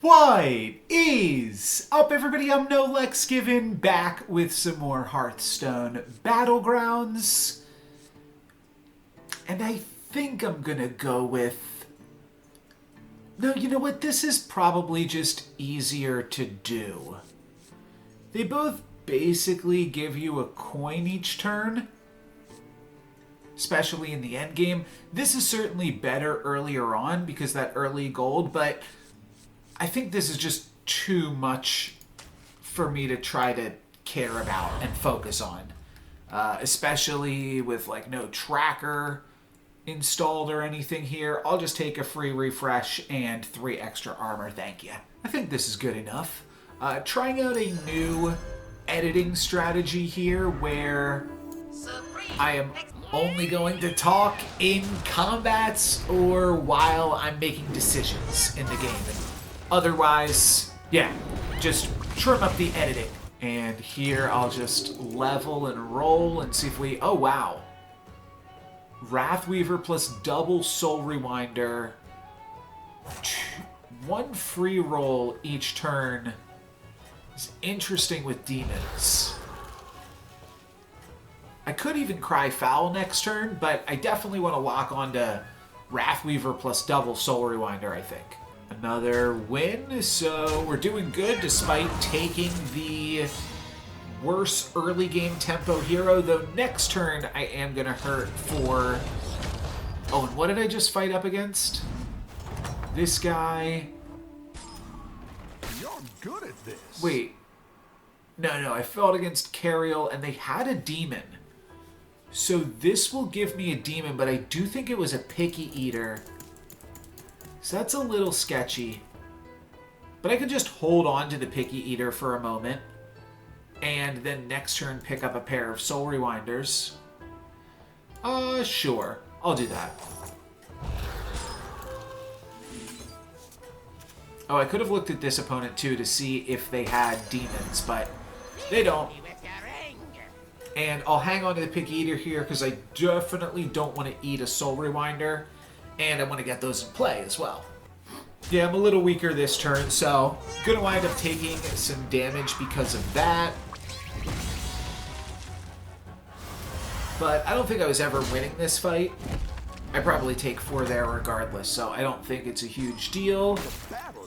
What is up, everybody? I'm No Lex Given, back with some more Hearthstone Battlegrounds. And I think I'm gonna go with... No, you know what? This is probably just easier to do. They both basically give you a coin each turn, especially in the end game. This is certainly better earlier on because that early gold, but I think this is just too much for me to try to care about and focus on. Especially with like no tracker installed or anything here. I'll just take a free refresh and 3 extra armor, thank you. I think this is good enough. Trying out a new editing strategy here where I am only going to talk in combats or while I'm making decisions in the game. Otherwise, yeah, just trim up the editing. And here I'll just level and roll and see if we... Oh, wow. Wrathweaver plus double Soul Rewinder. 1 free roll each turn is interesting with demons. I could even cry foul next turn, but I definitely want to lock onto Wrathweaver plus double Soul Rewinder, I think. Another win, so we're doing good despite taking the worse early game tempo hero, though next turn I am going to hurt for... Oh, and what did I just fight up against? This guy... You're good at this. Wait. No, I fought against Cariel and they had a demon. So this will give me a demon, but I do think it was a picky eater. So that's a little sketchy. But I could just hold on to the Picky Eater for a moment. And then next turn pick up a pair of Soul Rewinders. Sure. I'll do that. Oh, I could have looked at this opponent too to see if they had demons, but they don't. And I'll hang on to the Picky Eater here because I definitely don't want to eat a Soul Rewinder. And I want to get those in play as well. Yeah, I'm a little weaker this turn, so gonna wind up taking some damage because of that. But I don't think I was ever winning this fight. I probably take 4 there regardless, so I don't think it's a huge deal.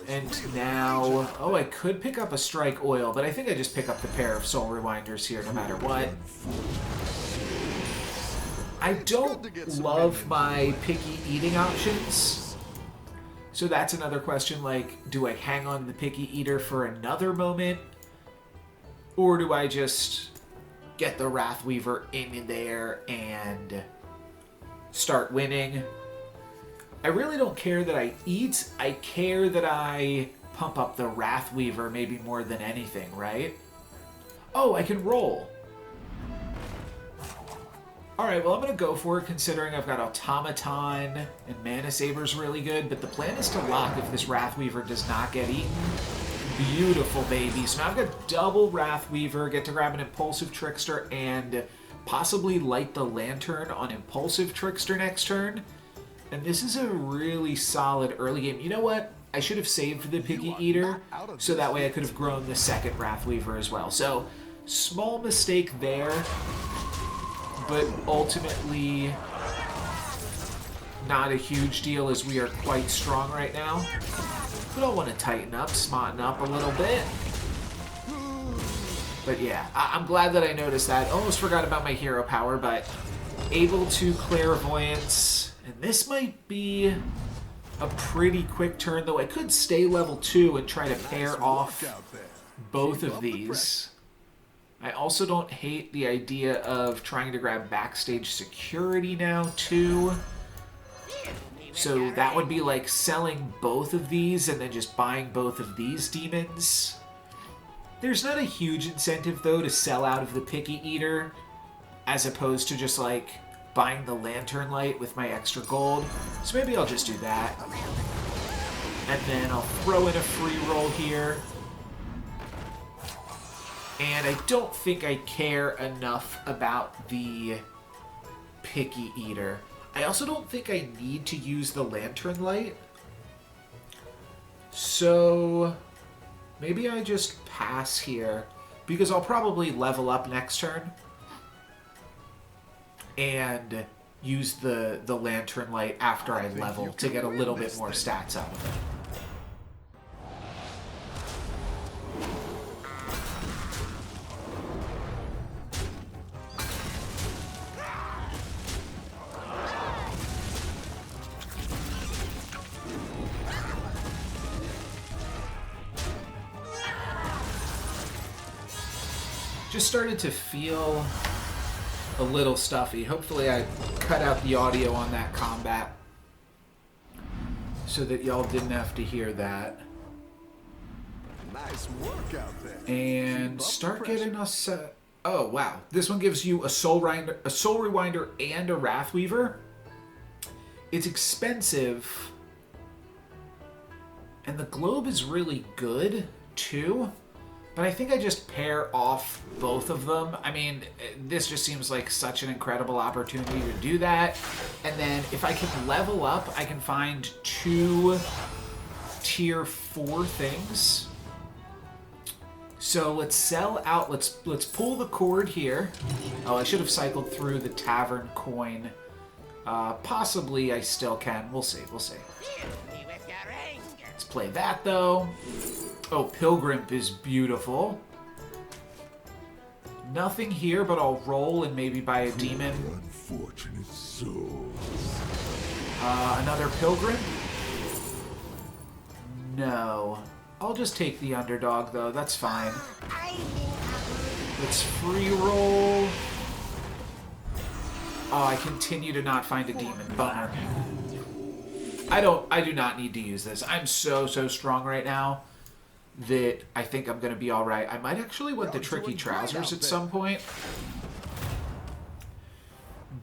And now... Oh, I could pick up a Strike Oil, but I think I just pick up the pair of Soul Rewinders here no matter what. I don't love my picky eating options. So that's another question, like, do I hang on to the Picky Eater for another moment? Or do I just get the Wrathweaver in there and start winning? I really don't care that I eat. I care that I pump up the Wrathweaver maybe more than anything, right? Oh, I can roll. Alright, well I'm going to go for it considering I've got Automaton and Mana Saber's really good, but the plan is to lock if this Wrathweaver does not get eaten. Beautiful, baby. So now I've got double Wrathweaver, get to grab an Impulsive Trickster, and possibly light the Lantern on Impulsive Trickster next turn. And this is a really solid early game. You know what? I should have saved the Picky Eater, so that way I could have grown the second Wrathweaver as well. So, small mistake there. But ultimately, not a huge deal as we are quite strong right now. But I'll want to tighten up, smarten up a little bit. But yeah, I'm glad that I noticed that. Almost forgot about my hero power, but able to Clairvoyance. And this might be a pretty quick turn, though I could stay level 2 and try to pair off both of these. I also don't hate the idea of trying to grab backstage security now, too. So that would be like selling both of these and then just buying both of these demons. There's not a huge incentive, though, to sell out of the Picky Eater, as opposed to just, like, buying the Lantern Light with my extra gold. So maybe I'll just do that. And then I'll throw in a free roll here. And I don't think I care enough about the Picky Eater. I also don't think I need to use the Lantern Light. So maybe I just pass here because I'll probably level up next turn and use the lantern light after I level to get a little bit more stats out of it. Just started to feel a little stuffy. Hopefully I cut out the audio on that combat so that y'all didn't have to hear that. Nice work out there. And start getting us... oh, wow. This one gives you a Soul Rewinder and a Wrathweaver. It's expensive. And the globe is really good, too. But I think I just pair off both of them. I mean, this just seems like such an incredible opportunity to do that. And then if I can level up, I can find 2 tier 4 things. So let's sell out. Let's pull the cord here. Oh, I should have cycled through the tavern coin. Possibly I still can. We'll see. We'll see. Let's play that, though. Oh, Pilgrim is beautiful. Nothing here, but I'll roll and maybe buy a demon. Unfortunate souls. Another Pilgrim? No. I'll just take the underdog, though. That's fine. Let's free roll. Oh, I continue to not find a demon. Bummer. I do not need to use this. I'm so strong right now that I think I'm going to be all right. I might actually want the Tricky Trousers at some point.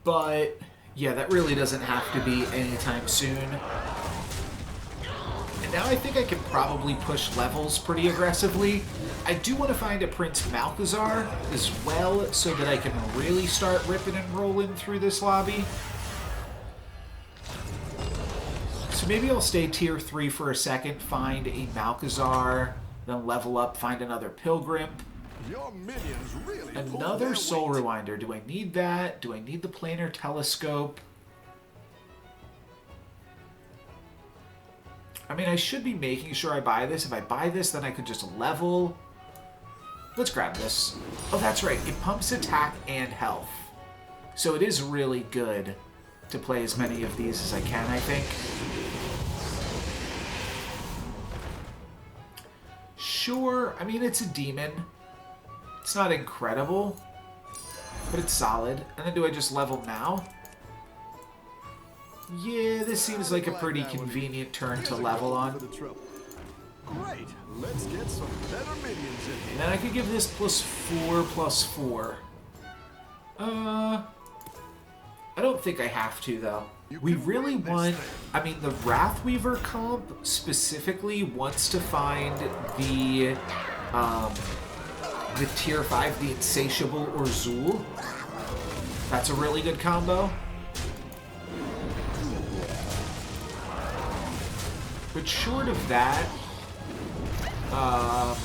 But, yeah, that really doesn't have to be anytime soon. And now I think I can probably push levels pretty aggressively. I do want to find a Prince Malchezaar as well so that I can really start ripping and rolling through this lobby. So maybe I'll stay tier 3 for a second, find a Malchezaar, then level up, find another Pilgrim. Your minions really Another Soul Rewinder. Do I need that? Do I need the Planar Telescope? I mean, I should be making sure I buy this. If I buy this, then I could just level. Let's grab this. Oh, that's right. It pumps attack and health. So it is really good to play as many of these as I can, I think. Sure, I mean, it's a demon. It's not incredible, but it's solid. And then do I just level now? Yeah, this seems like a pretty convenient turn to level on. Great, let's get some better minions in here. And then I could give this +4/+4. I don't think I have to, though. We really want... I mean, the Wrathweaver comp specifically wants to find the tier 5, the Insatiable or Zool. That's a really good combo. But short of that, I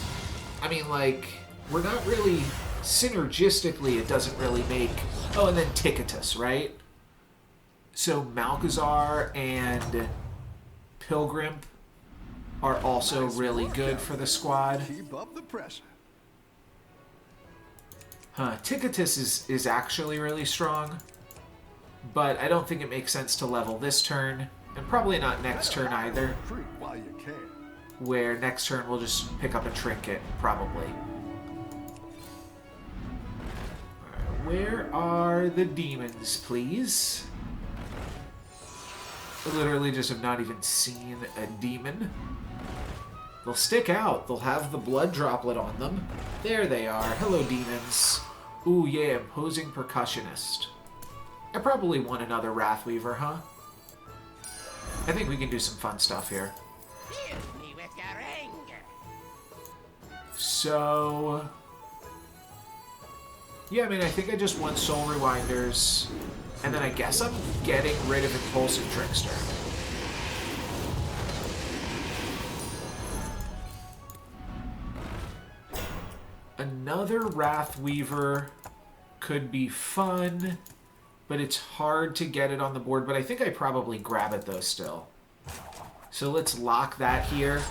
mean, like, we're not really... Synergistically, it doesn't really make... Oh, and then Ticketus, right? So Malchezaar and Pilgrim are also really good for the squad. Keep up the pressure. Huh, Ticketus is actually really strong, but I don't think it makes sense to level this turn, and probably not next turn either, While you can. where next turn we'll just pick up a trinket, probably. Where are the demons, please? I literally just have not even seen a demon. They'll stick out. They'll have the blood droplet on them. There they are. Hello, demons. Ooh, yeah, imposing percussionist. I probably want another Wrathweaver, huh? I think we can do some fun stuff here. So... yeah, I mean, I think I just want Soul Rewinders, and then I guess I'm getting rid of Impulsive Trickster. Another Wrathweaver could be fun, but it's hard to get it on the board. But I think I probably grab it, though, still. So let's lock that here.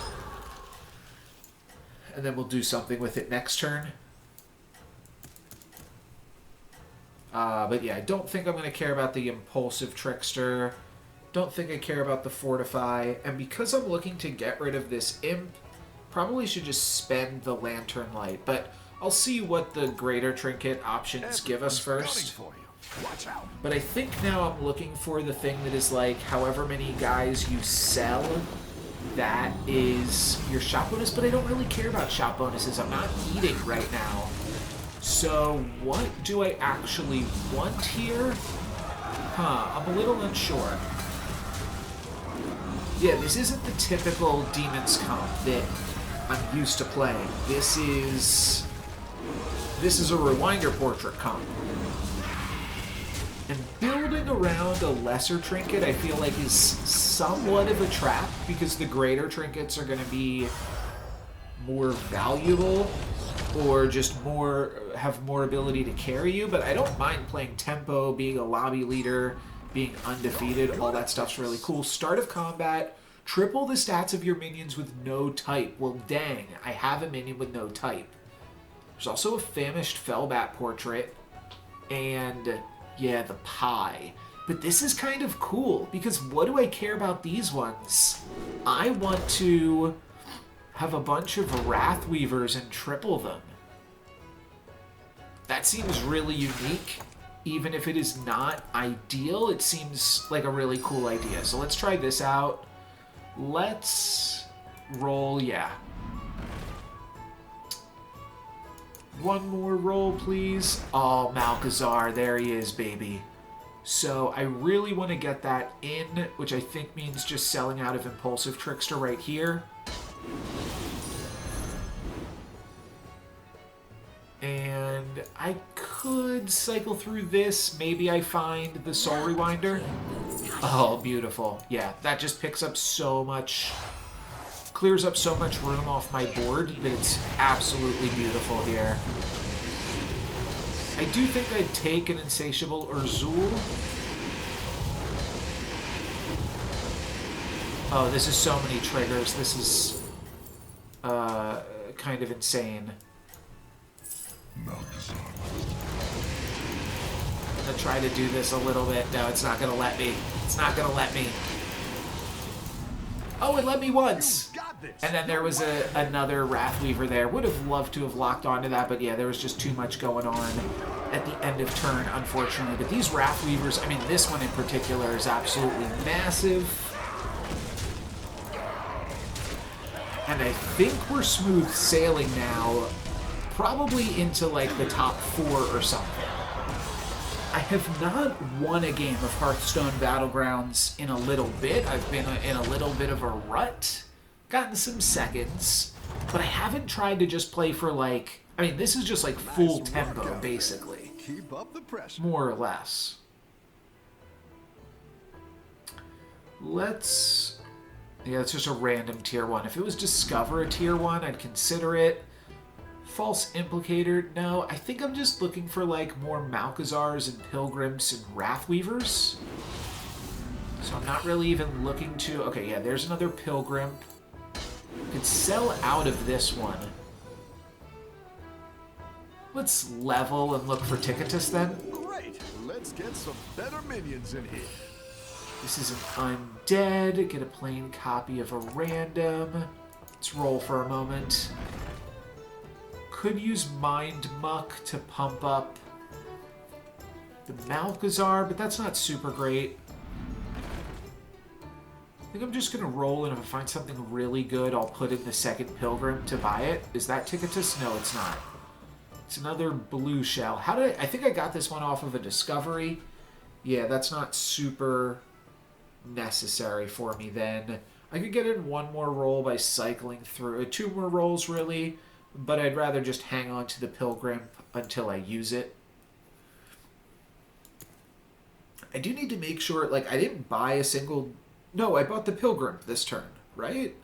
And then we'll do something with it next turn. But yeah, I don't think I'm going to care about the Impulsive Trickster. Don't think I care about the Fortify. And because I'm looking to get rid of this Imp, probably should just spend the Lantern Light. But I'll see what the Greater Trinket options give us first. Watch out. But I think now I'm looking for the thing that is like, however many guys you sell, that is your shop bonus. But I don't really care about shop bonuses. I'm not eating right now. So what do I actually want here? I'm a little unsure. Yeah, this isn't the typical Demons comp that I'm used to playing. This is a Rewinder Portrait comp. And building around a lesser trinket, I feel like, is somewhat of a trap, because the greater trinkets are going to be more valuable, or just have more ability to carry you. But I don't mind playing tempo, being a lobby leader, being undefeated. All that stuff's really cool. Start of combat, triple the stats of your minions with no type. Well, dang, I have a minion with no type. There's also a Famished Fellbat portrait, and yeah, the pie. But this is kind of cool, because what do I care about these ones? I want to have a bunch of Wrathweavers and triple them. That seems really unique. Even if it is not ideal, it seems like a really cool idea. So let's try this out. Let's roll, yeah. One more roll, please. Oh, Malchezaar, there he is, baby. So I really want to get that in, which I think means just selling out of Impulsive Trickster right here. And I could cycle through this. Maybe I find the Soul Rewinder. Oh, beautiful. Yeah, that just picks up so much, clears up so much room off my board that it's absolutely beautiful here. I do think I'd take an Insatiable Urzul. Oh, this is so many triggers. This is kind of insane. I'm gonna try to do this a little bit. No, it's not gonna let me. It's not gonna let me. Oh, it let me once. And then there was another Wrathweaver there. Would have loved to have locked onto that, but yeah, there was just too much going on at the end of turn, unfortunately. But these Wrathweavers, I mean, this one in particular is absolutely massive. And I think we're smooth sailing now, probably into like the top 4 or something. I have not won a game of Hearthstone Battlegrounds in a little bit. I've been in a little bit of a rut, gotten some seconds, but I haven't tried to just play for like, I mean, this is just like full tempo, basically. Keep up the pressure. More or less. Yeah, it's just a random tier 1. If it was Discover a tier 1, I'd consider it. False Implicator, no. I think I'm just looking for like more Malchezaars and Pilgrims and Wrathweavers. So I'm not really even looking to... Okay, yeah, there's another Pilgrim. Could sell out of this one. Let's level and look for Ticketus then. Great. Let's get some better minions in here. This is an undead. Get a plain copy of a random. Let's roll for a moment. Could use Mind Muck to pump up the Malchezaar, but that's not super great. I think I'm just going to roll, and if I find something really good, I'll put in the second Pilgrim to buy it. Is that Ticketus? No, it's not. It's another blue shell. How did I think I got this one off of a Discovery. Yeah, that's not super necessary for me then. I could get in one more roll by cycling through. 2 more rolls, really. But I'd rather just hang on to the Pilgrim until I use it. I do need to make sure, like, I didn't buy a single... No, I bought the Pilgrim this turn, right?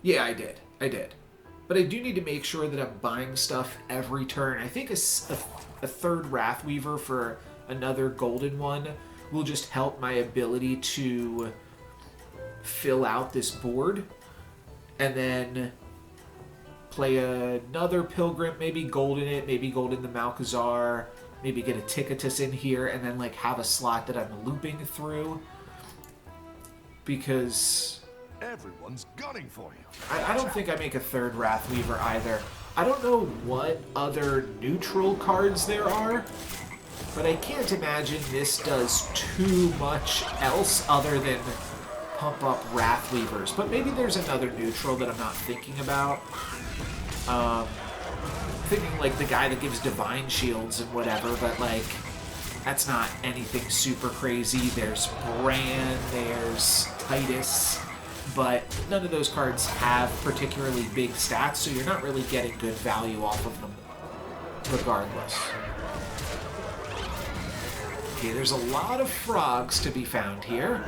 Yeah, I did. But I do need to make sure that I'm buying stuff every turn. I think a third Wrathweaver for another golden one will just help my ability to fill out this board. And then play another Pilgrim, maybe golden it, maybe golden the Malkazar, maybe get a Ticketus in here, and then like have a slot that I'm looping through. Because Everyone's gunning for you. I don't think I make a third Wrathweaver either. I don't know what other neutral cards there are, but I can't imagine this does too much else other than pump up Wrathweavers. But maybe there's another neutral that I'm not thinking about. Thinking like the guy that gives Divine Shields and whatever, but like that's not anything super crazy. There's Bran, there's Titus, but none of those cards have particularly big stats, so you're not really getting good value off of them regardless. Okay, there's a lot of frogs to be found here,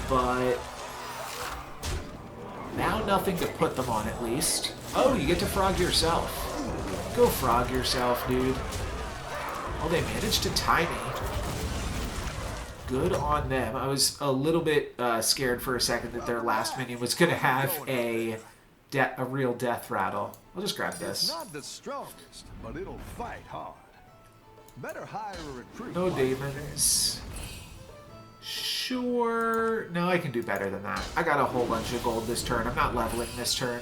but now nothing to put them on at least. Oh, you get to frog yourself. Go frog yourself, dude. Oh, they managed to tie me. Good on them. I was a little bit scared for a second that their last minion was going to have a real death rattle. I'll just grab this. It's not the strongest, but it'll fight hard. Better hire a recruit. No demons. Sure. No, I can do better than that. I got a whole bunch of gold this turn. I'm not leveling this turn.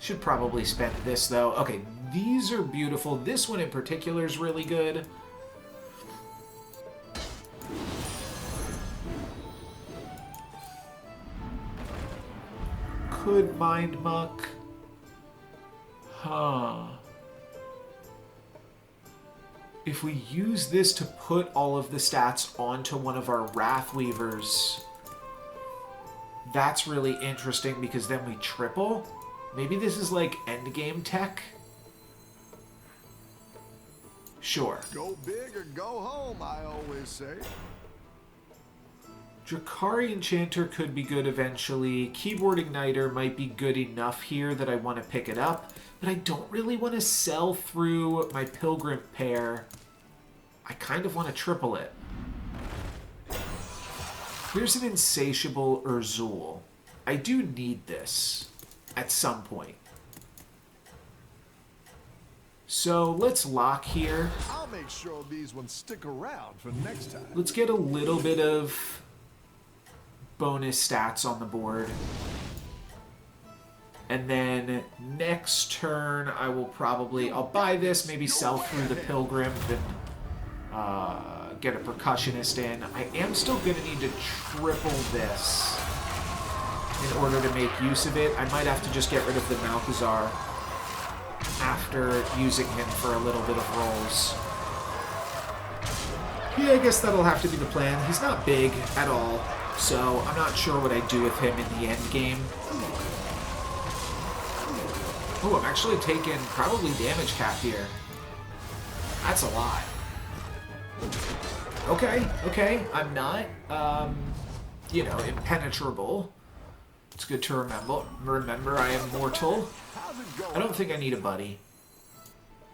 Should probably spend this, though. Okay, these are beautiful. This one in particular is really good. Could Mind Muck. Huh. If we use this to put all of the stats onto one of our Wrathweavers, that's really interesting because then we triple. Maybe this is like endgame tech? Sure. Go big or go home, I always say. Drakari Enchanter could be good eventually. Keyboard Igniter might be good enough here that I want to pick it up, but I don't really want to sell through my Pilgrim pair. I kind of want to triple it. Here's an Insatiable Urzul. I do need this at some point. So let's lock here. I'll make sure these ones stick around for next time. Let's get a little bit of bonus stats on the board. And then next turn I will I'll buy this, maybe sell through the Pilgrim and get a Percussionist in. I am still going to need to triple this in order to make use of it. I might have to just get rid of the Malkazar after using him for a little bit of rolls. Yeah, I guess that'll have to be the plan. He's not big at all, so I'm not sure what I do with him in the end game. Oh, I'm actually taking probably damage cap here. That's a lot. Okay, I'm not, impenetrable. It's good to remember I am mortal. I don't think I need a buddy.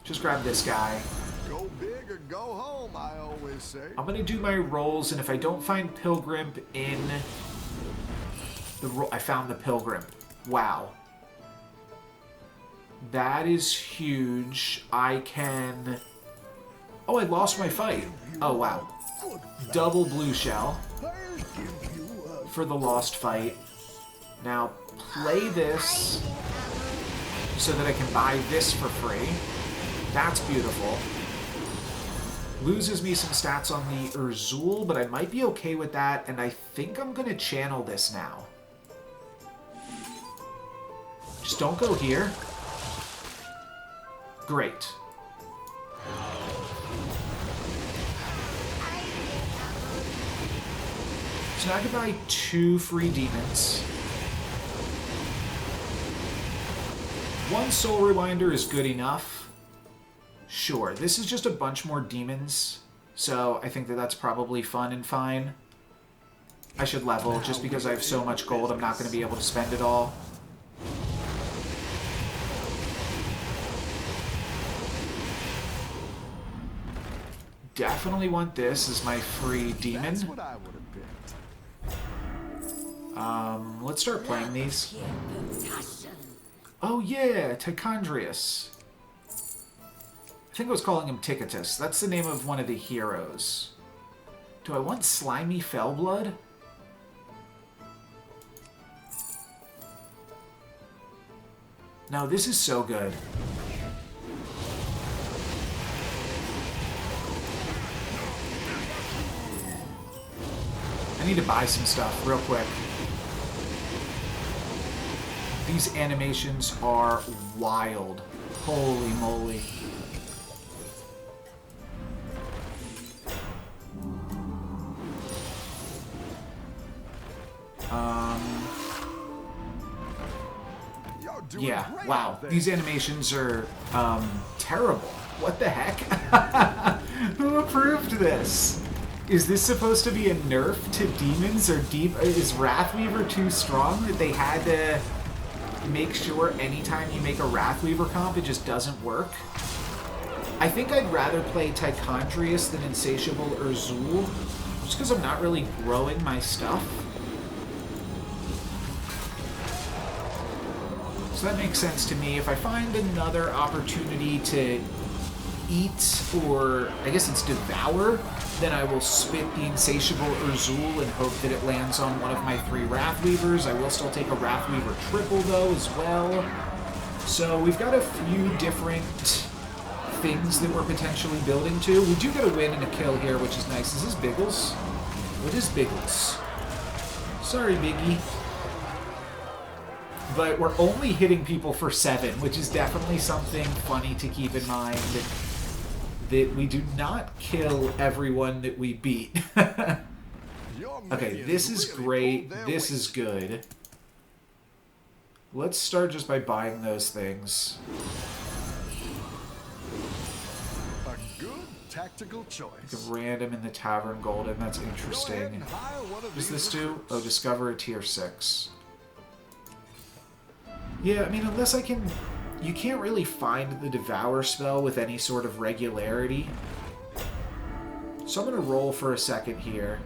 Just grab this guy. Go big or go home, I always say. I'm going to do my rolls, and if I don't find Pilgrim in the I found the Pilgrim. Wow. That is huge. I can... Oh, I lost my fight. Oh, wow. Double blue shell for the lost fight. Now, play this so that I can buy this for free. That's beautiful. Loses me some stats on the Urzul, but I might be okay with that, and I think I'm going to channel this now. Just don't go here. Great. So now I can buy 2 free demons. 1 Soul Rewinder is good enough. Sure, this is just a bunch more demons, so I think that that's probably fun and fine. I should level. Just because I have so much gold, I'm not going to be able to spend it all. Definitely want this as my free demon. That's what I would have picked. Let's start playing these. Oh yeah, Tichondrius. I think I was calling him Ticketus. That's the name of one of the heroes. Do I want Slimy Fellblood? No, this is so good. I need to buy some stuff real quick. These animations are wild. Holy moly. Yeah, wow. These animations are terrible. What the heck? Who approved this? Is this supposed to be a nerf to demons, or is Wrathweaver too strong that they had to make sure anytime you make a Wrathweaver comp it just doesn't work? I think I'd rather play Tichondrius than Insatiable or Zool, just because I'm not really growing my stuff. So that makes sense to me. If I find another opportunity to eat, or I guess it's devour, then I will spit the Insatiable Urzul and hope that it lands on one of my 3 Wrathweavers. I will still take a Wrathweaver triple, though, as well. So we've got a few different things that we're potentially building to. We do get a win and a kill here, which is nice. Is this Biggles? What is Biggles? Sorry, Biggie. But we're only hitting people for 7, which is definitely something funny to keep in mind. That we do not kill everyone that we beat. Okay, this is great. This is good. Let's start just by buying those things. A good tactical choice. Like a random in the Tavern Golden. That's interesting. What does this do? Oh, discover a tier 6. Yeah, I mean, unless I can... You can't really find the Devour spell with any sort of regularity. So I'm going to roll for a second here.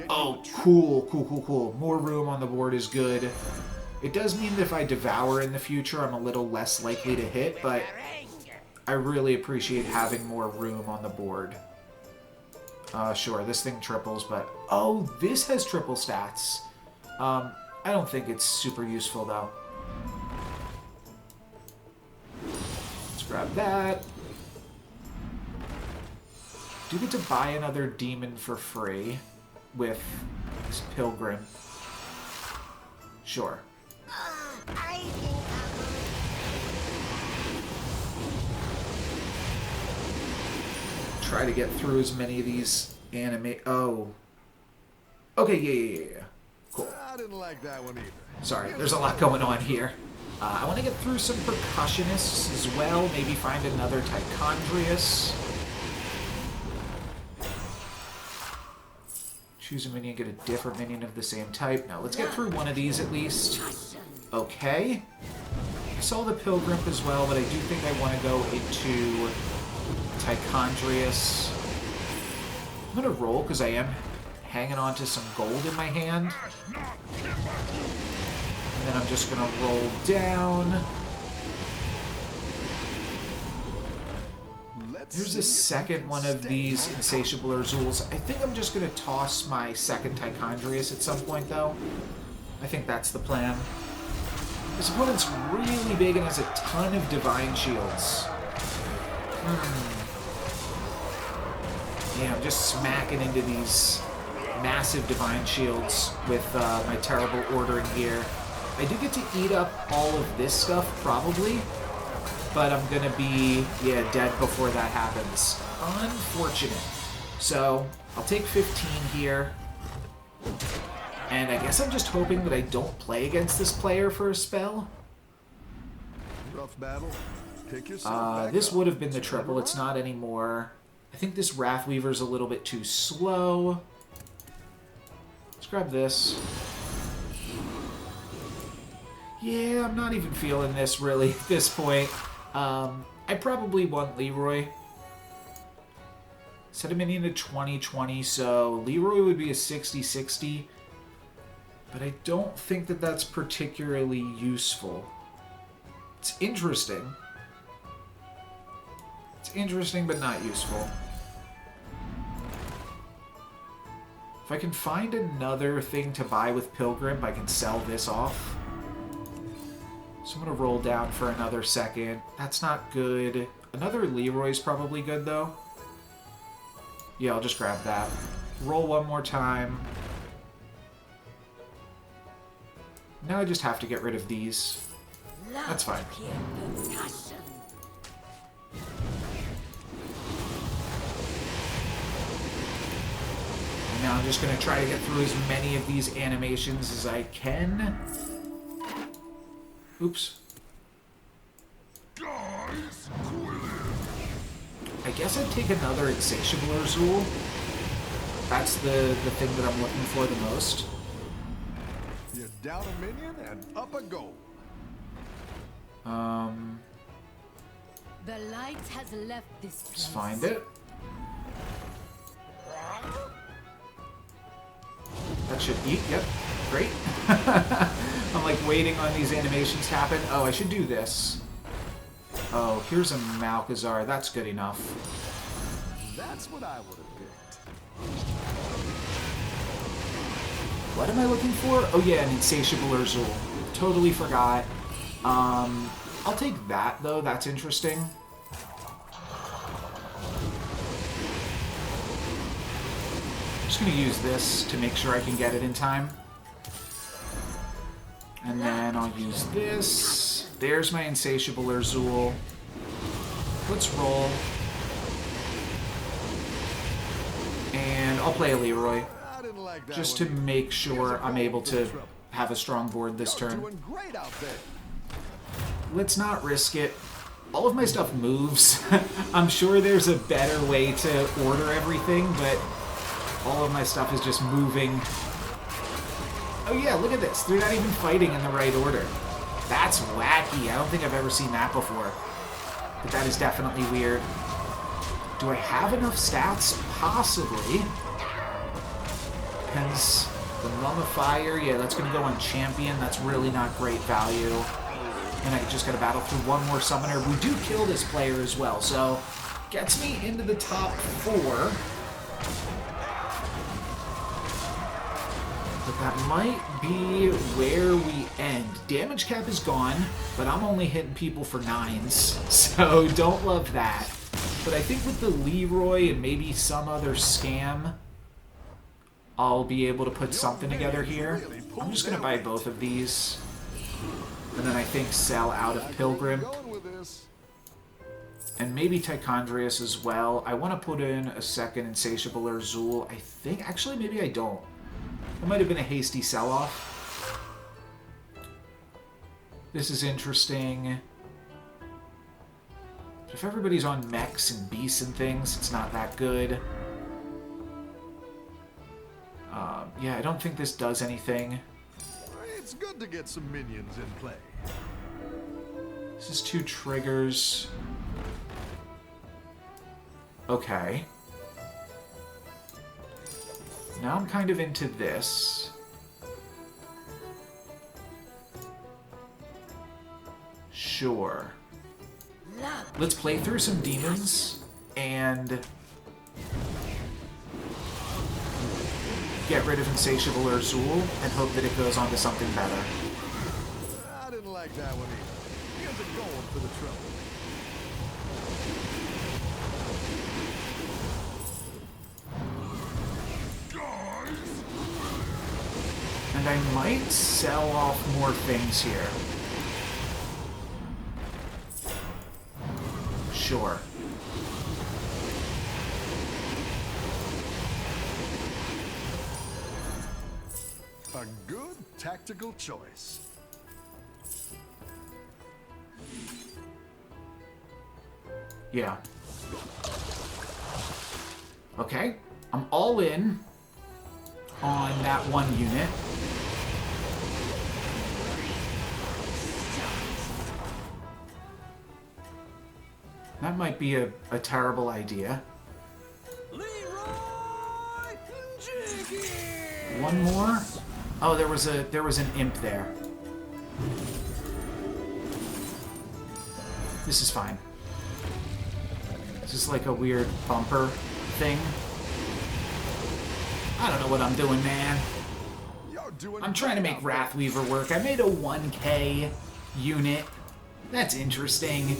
Oh, cool. More room on the board is good. It does mean that if I Devour in the future, I'm a little less likely to hit, but I really appreciate having more room on the board. Sure, this thing triples, but... Oh, this has triple stats. I don't think it's super useful, though. Let's grab that. Do get to buy another demon for free with this Pilgrim. Sure. Try to get through as many of these anime... Oh. Okay, yeah. Cool. I didn't like that one either. Sorry, there's a lot going on here. I want to get through some Percussionists as well. Maybe find another Tichondrius. Choose a minion, get a different minion of the same type. Now, let's get through one of these at least. Okay. I saw the Pilgrim as well, but I do think I want to go into Tichondrius. I'm going to roll because I am hanging on to some gold in my hand. And then I'm just going to roll down. Here's a second one of these Insatiable Urzuls. I think I'm just going to toss my second Tichondrius at some point, though. I think that's the plan. This opponent's really big and has a ton of Divine Shields. Yeah, I'm just smacking into these massive Divine Shields with my terrible ordering here. I do get to eat up all of this stuff, probably. But I'm going to be, dead before that happens. Unfortunate. So, I'll take 15 here. And I guess I'm just hoping that I don't play against this player for a spell. Rough battle. Pick yourself this would have been the triple. It's not anymore. I think this Wrathweaver's a little bit too slow. grab this. Yeah, I'm not even feeling this really at this point. I probably want Leroy. Set a minion to 20-20, so Leroy would be a 60-60. But I don't think that that's particularly useful. It's interesting. It's interesting, but not useful. If I can find another thing to buy with Pilgrim, I can sell this off. So I'm going to roll down for another second. That's not good. Another Leroy's probably good, though. Yeah, I'll just grab that. Roll one more time. Now I just have to get rid of these. That's fine. Now I'm just going to try to get through as many of these animations as I can. Oops. I guess I'd take another Insatiable Azul. That's the thing that I'm looking for the most. You're down a minion and up a goal. The light has left this place. Let's find it. That should eat. Yep. Great. I'm like waiting on these animations to happen. Oh, I should do this. Oh, here's a Malkazar. That's good enough. That's what I would have picked. What am I looking for? Oh yeah, an Insatiable Azul. Totally forgot. I'll take that though. That's interesting. Just gonna use this to make sure I can get it in time. And then I'll use this. There's my Insatiable Azul. Let's roll. And I'll play a Leroy. I didn't like that Just one to either. make sure I'm able to Trouble. have a strong board this You're turn. doing great out there. Let's not risk it. All of my stuff moves. I'm sure there's a better way to order everything, but all of my stuff is just moving. Oh yeah, look at this. They're not even fighting in the right order. That's wacky. I don't think I've ever seen that before. But that is definitely weird. Do I have enough stats? Possibly. Depends. The Mummifier, yeah, that's going to go on Champion. That's really not great value. And I just got to battle through one more Summoner. We do kill this player as well, so gets me into the top 4. But that might be where we end. Damage cap is gone, but I'm only hitting people for 9s, so don't love that. But I think with the Leroy and maybe some other scam, I'll be able to put something together here. I'm just going to buy both of these. And then I think sell out of Pilgrim. And maybe Tichondrius as well. I want to put in a second Insatiable Azul. I think, actually maybe I don't. It might have been a hasty sell-off. This is interesting. If everybody's on mechs and beasts and things, it's not that good. Yeah, I don't think this does anything. It's good to get some minions in play. This is 2 triggers. Okay. Now I'm kind of into this. Sure. Let's play through some demons and get rid of Insatiable Azul and hope that it goes on to something better. I didn't like that one either. Here's it going for the trouble. And I might sell off more things here. Sure. A good tactical choice. Yeah. Okay. I'm all in. on that one unit. That might be a terrible idea. Leroy Jenkins! One more? Oh, there was an imp there. This is fine. This is like a weird bumper thing. I don't know what I'm doing, man. You're doing I'm trying to make Wrathweaver work. I made a 1K unit. That's interesting.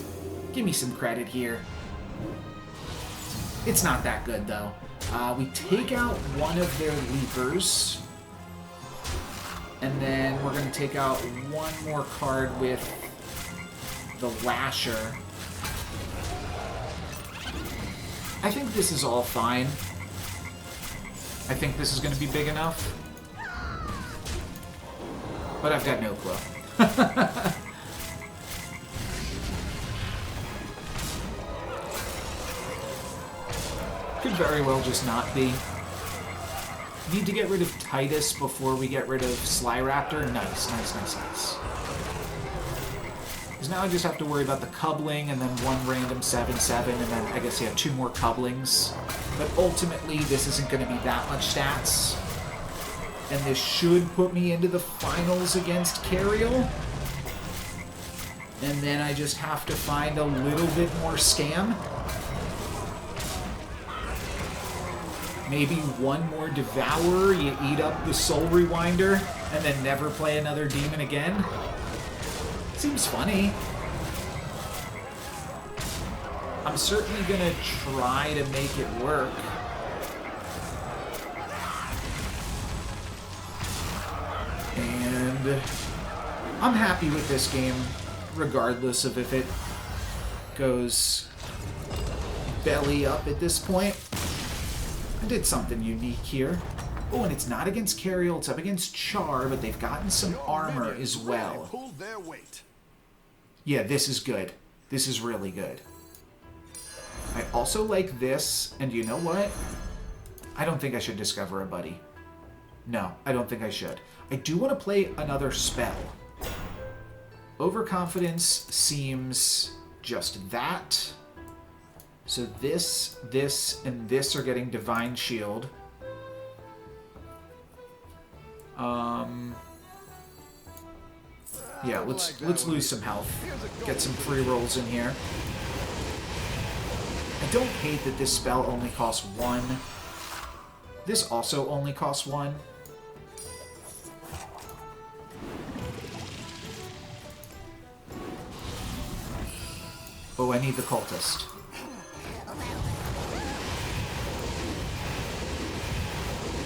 Give me some credit here. It's not that good, though. We take out one of their Leapers. And then we're going to take out one more card with the Lasher. I think this is all fine. I think this is going to be big enough. But I've got no clue. Could very well just not be. Need to get rid of Titus before we get rid of Sly Raptor. Nice, nice, nice, nice. Because now I just have to worry about the coupling and then one random 7/7, and then I guess, yeah, 2 more couplings. But ultimately, this isn't going to be that much stats. And this should put me into the finals against Cariel. And then I just have to find a little bit more scam. Maybe one more Devourer, you eat up the Soul Rewinder, and then never play another demon again. Seems funny. I'm certainly gonna try to make it work. And I'm happy with this game, regardless of if it goes belly up at this point. I did something unique here. Oh, and it's not against Cariel, it's up against Char, but they've gotten some armor as well. Pulled their weight. Yeah, this is good. This is really good. I also like this, and you know what? I don't think I should discover a buddy. No, I don't think I should. I do want to play another spell. Overconfidence seems just that. So this, and this are getting Divine Shield. Yeah, let's lose some health. Get some free rolls in here. I don't hate that this spell only costs 1. This also only costs 1. Oh, I need the Cultist.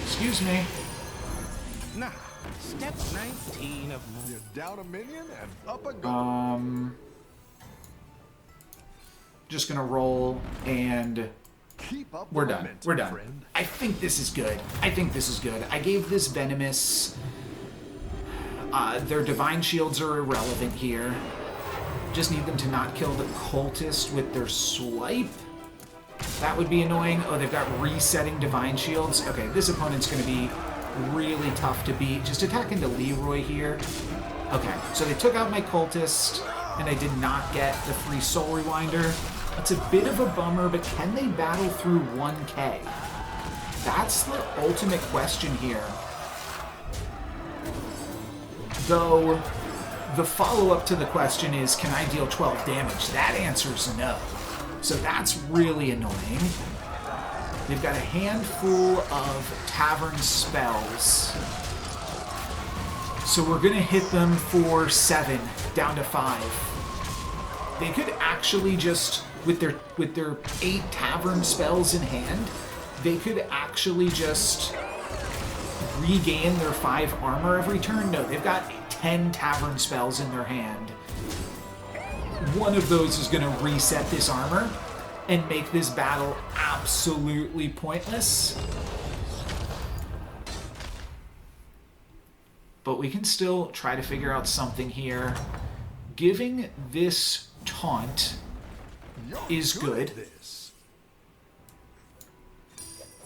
Excuse me. Nah, step 19 of You're down a minion and up a goal. Just gonna roll, and Keep up we're the done. momentum, We're done. friend. I think this is good. I think this is good. I gave this Venomous. Their Divine Shields are irrelevant here. Just need them to not kill the Cultist with their Swipe. That would be annoying. Oh, they've got resetting Divine Shields. Okay, this opponent's going to be really tough to beat. Just attack into Leroy here. Okay, so they took out my Cultist, and I did not get the free Soul Rewinder. That's a bit of a bummer, but can they battle through 1K? That's the ultimate question here. Though, the follow-up to the question is, can I deal 12 damage? That answer's no. So that's really annoying. They've got a handful of Tavern spells. So we're gonna hit them for 7, down to 5. They could actually just, with their 8 Tavern spells in hand, they could actually just regain their 5 armor every turn. No, they've got 10 Tavern spells in their hand. One of those is going to reset this armor and make this battle absolutely pointless. But we can still try to figure out something here. Giving this taunt You're is good. at this.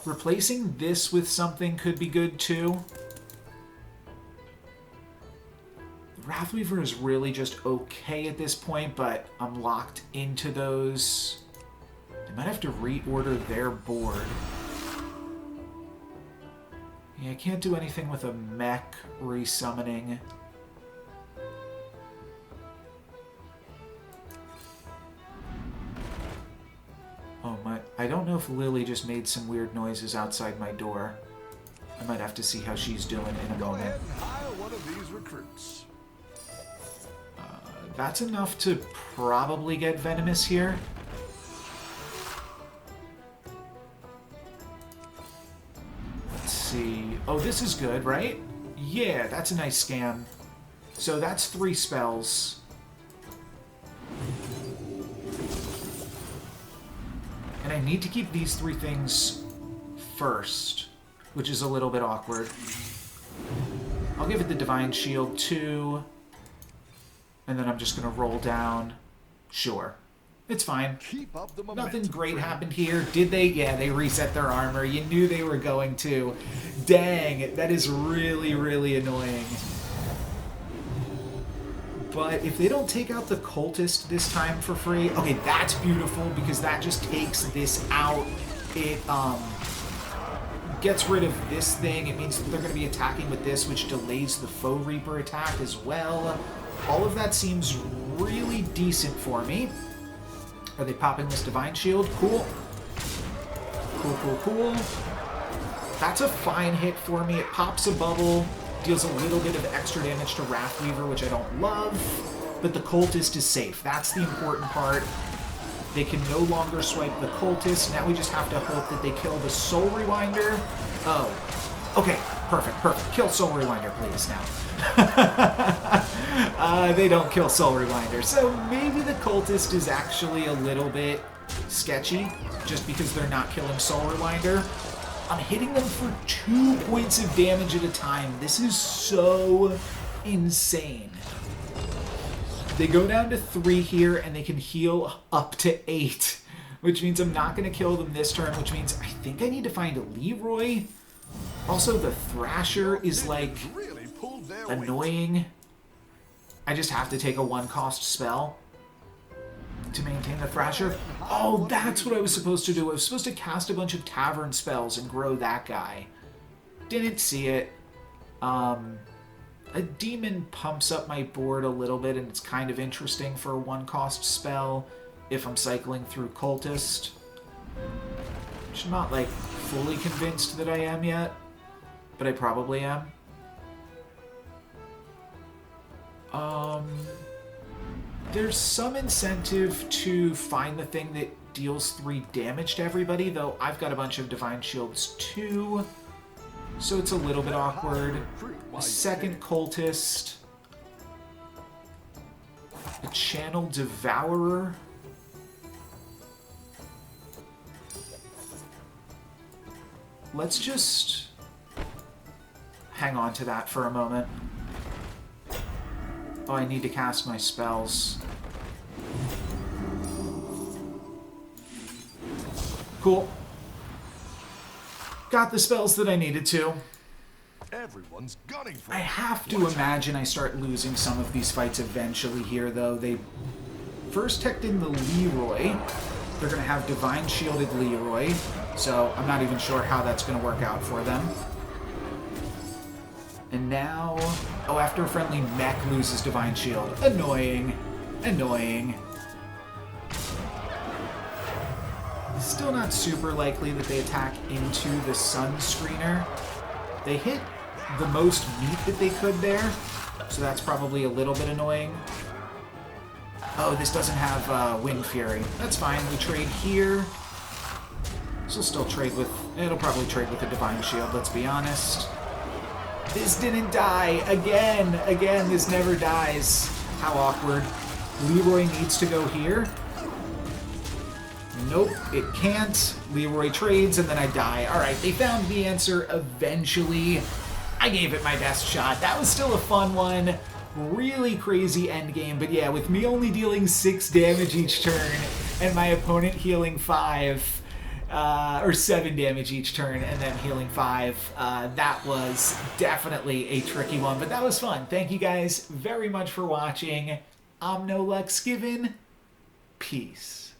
Replacing this with something could be good too. Wrathweaver is really just okay at this point, but I'm locked into those. I might have to reorder their board. Yeah, I can't do anything with a mech resummoning. Oh my, I don't know if Lily just made some weird noises outside my door. I might have to see how she's doing in a Go moment. ahead and hire one of these recruits. That's enough to probably get Venomous here. Let's see. Oh, this is good, right? Yeah, that's a nice scam. So that's 3 spells. And I need to keep these 3 things first, which is a little bit awkward. I'll give it the Divine Shield too. And then I'm just going to roll down. Sure. It's fine. Keep up the momentum. Nothing great happened here. Did they? Yeah, they reset their armor. You knew they were going to. Dang, that is really, really annoying. But if they don't take out the cultist this time for free... Okay, that's beautiful because that just takes this out. It gets rid of this thing. It means that they're going to be attacking with this, which delays the Foe Reaper attack as well. All of that seems really decent for me. Are they popping this Divine Shield? Cool. Cool, cool, cool. That's a fine hit for me. It pops a bubble, deals a little bit of extra damage to Wrathweaver, which I don't love, but the cultist is safe. That's the important part. They can no longer swipe the cultist. Now we just have to hope that they kill the Soul Rewinder. Oh. Okay, perfect, perfect. Kill Soul Rewinder, please, now. They don't kill Soul Rewinder, so maybe the cultist is actually a little bit sketchy, just because they're not killing Soul Rewinder. I'm hitting them for 2 points of damage at a time. This is so insane. They go down to 3 here, and they can heal up to 8, which means I'm not going to kill them this turn, which means I think I need to find a Leroy. Also, the Thrasher is, like, Really pulled their weight. annoying. I just have to take a 1-cost spell to maintain the Thrasher. Oh, that's what I was supposed to do. I was supposed to cast a bunch of Tavern spells and grow that guy. Didn't see it. A Demon pumps up my board a little bit, and it's kind of interesting for a 1-cost spell if I'm cycling through Cultist. Which I'm not, like, fully convinced that I am yet, but I probably am. There's some incentive to find the thing that deals 3 damage to everybody, though I've got a bunch of Divine Shields too, so it's a little bit awkward. A second Cultist. A Channel Devourer. Let's just hang on to that for a moment. Oh, I need to cast my spells. Cool. Got the spells that I needed to. Everyone's gunning for I it. have to imagine I start losing some of these fights eventually here, though. They first teched in the Leroy. They're going to have Divine Shielded Leroy, so I'm not even sure how that's going to work out for them. And now... Oh, after a friendly mech loses Divine Shield. Annoying. Annoying. Still not super likely that they attack into the Sun Screener. They hit the most meat that they could there, so that's probably a little bit annoying. Oh, this doesn't have Wind Fury. That's fine. We trade here. This will still trade with... It'll probably trade with the Divine Shield, let's be honest. This didn't die. Again. Again, this never dies. How awkward. Leroy needs to go here. Nope, it can't. Leroy trades, and then I die. Alright, they found the answer eventually. I gave it my best shot. That was still a fun one. Really crazy endgame, but yeah, with me only dealing 6 damage each turn, and my opponent healing 5, or 7 damage each turn, and then healing 5. That was definitely a tricky one, but that was fun. Thank you guys very much for watching. I'm No Lux Given. Peace.